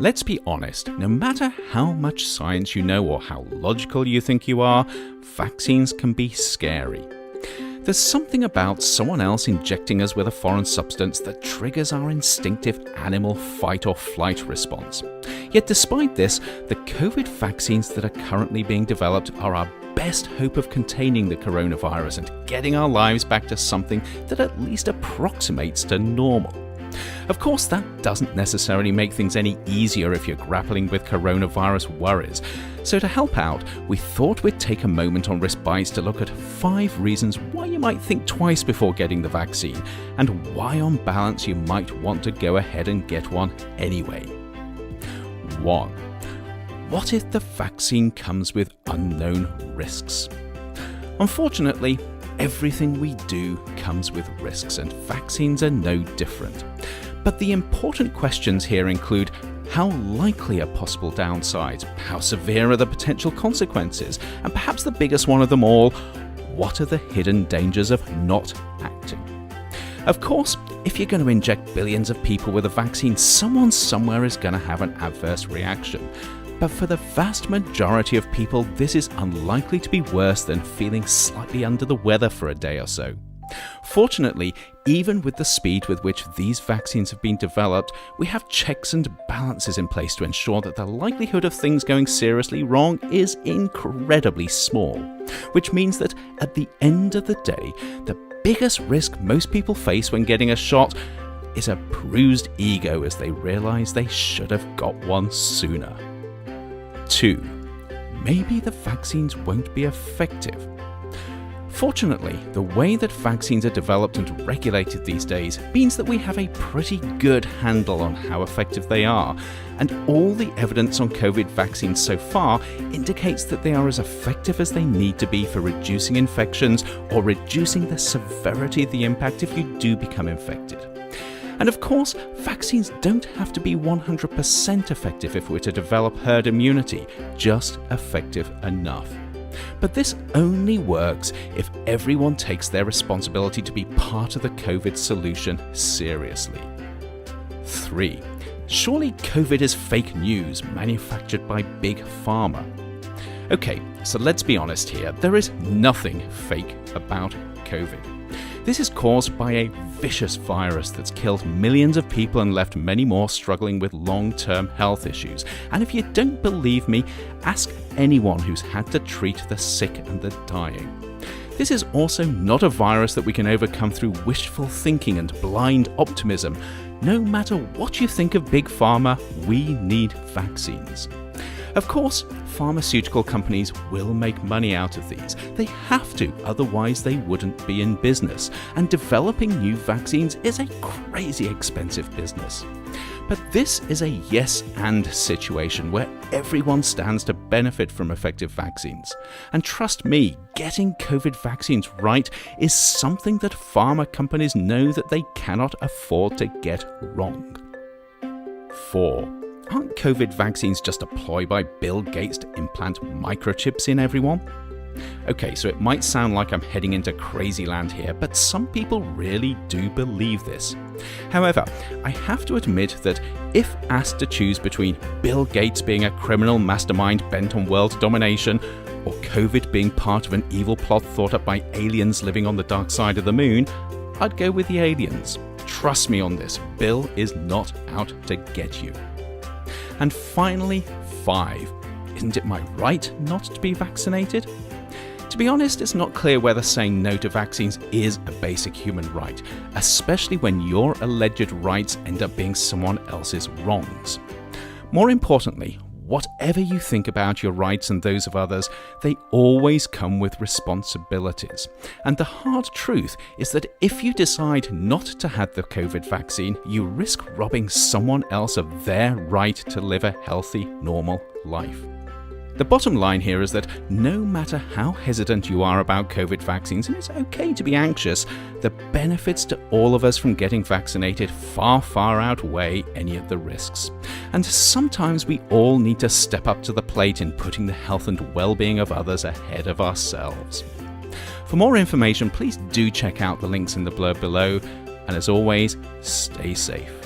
Let's be honest, no matter how much science you know or how logical you think you are, vaccines can be scary. There's something about someone else injecting us with a foreign substance that triggers our instinctive animal fight or flight response. Yet despite this, the COVID vaccines that are currently being developed are our best hope of containing the coronavirus and getting our lives back to something that at least approximates to normal. Of course, that doesn't necessarily make things any easier if you're grappling with coronavirus worries. So to help out, we thought we'd take a moment on Risk Bites to look at 5 reasons why you might think twice before getting the vaccine, and why on balance you might want to go ahead and get one anyway. 1. What if the vaccine comes with unknown risks? Unfortunately, everything we do comes with risks, and vaccines are no different. But the important questions here include: how likely are possible downsides? How severe are the potential consequences? And perhaps the biggest one of them all, what are the hidden dangers of not acting? Of course, if you're going to inject billions of people with a vaccine, someone somewhere is going to have an adverse reaction. But for the vast majority of people, this is unlikely to be worse than feeling slightly under the weather for a day or so. Fortunately, even with the speed with which these vaccines have been developed, we have checks and balances in place to ensure that the likelihood of things going seriously wrong is incredibly small. Which means that at the end of the day, the biggest risk most people face when getting a shot is a bruised ego as they realize they should have got one sooner. 2. Maybe the vaccines won't be effective. Fortunately, the way that vaccines are developed and regulated these days means that we have a pretty good handle on how effective they are, and all the evidence on COVID vaccines so far indicates that they are as effective as they need to be for reducing infections or reducing the severity of the impact if you do become infected. And of course, vaccines don't have to be 100% effective if we're to develop herd immunity, just effective enough. But this only works if everyone takes their responsibility to be part of the COVID solution seriously. 3. Surely COVID is fake news manufactured by Big Pharma. Okay, so let's be honest here, there is nothing fake about COVID. This is caused by a vicious virus that's killed millions of people and left many more struggling with long-term health issues. And if you don't believe me, ask anyone who's had to treat the sick and the dying. This is also not a virus that we can overcome through wishful thinking and blind optimism. No matter what you think of Big Pharma, we need vaccines. Of course, pharmaceutical companies will make money out of these. They have to, otherwise they wouldn't be in business. And developing new vaccines is a crazy expensive business. But this is a yes and situation where everyone stands to benefit from effective vaccines. And trust me, getting COVID vaccines right is something that pharma companies know that they cannot afford to get wrong. 4. Aren't COVID vaccines just a ploy by Bill Gates to implant microchips in everyone? Okay, so it might sound like I'm heading into crazy land here, but some people really do believe this. However, I have to admit that if asked to choose between Bill Gates being a criminal mastermind bent on world domination, or COVID being part of an evil plot thought up by aliens living on the dark side of the moon, I'd go with the aliens. Trust me on this, Bill is not out to get you. And finally, 5. Isn't it my right not to be vaccinated? To be honest, it's not clear whether saying no to vaccines is a basic human right, especially when your alleged rights end up being someone else's wrongs. More importantly, whatever you think about your rights and those of others, they always come with responsibilities. And the hard truth is that if you decide not to have the COVID vaccine, you risk robbing someone else of their right to live a healthy, normal life. The bottom line here is that no matter how hesitant you are about COVID vaccines, and it's okay to be anxious, the benefits to all of us from getting vaccinated far outweigh any of the risks. And sometimes we all need to step up to the plate in putting the health and well-being of others ahead of ourselves. For more information, please do check out the links in the blurb below, and as always, stay safe.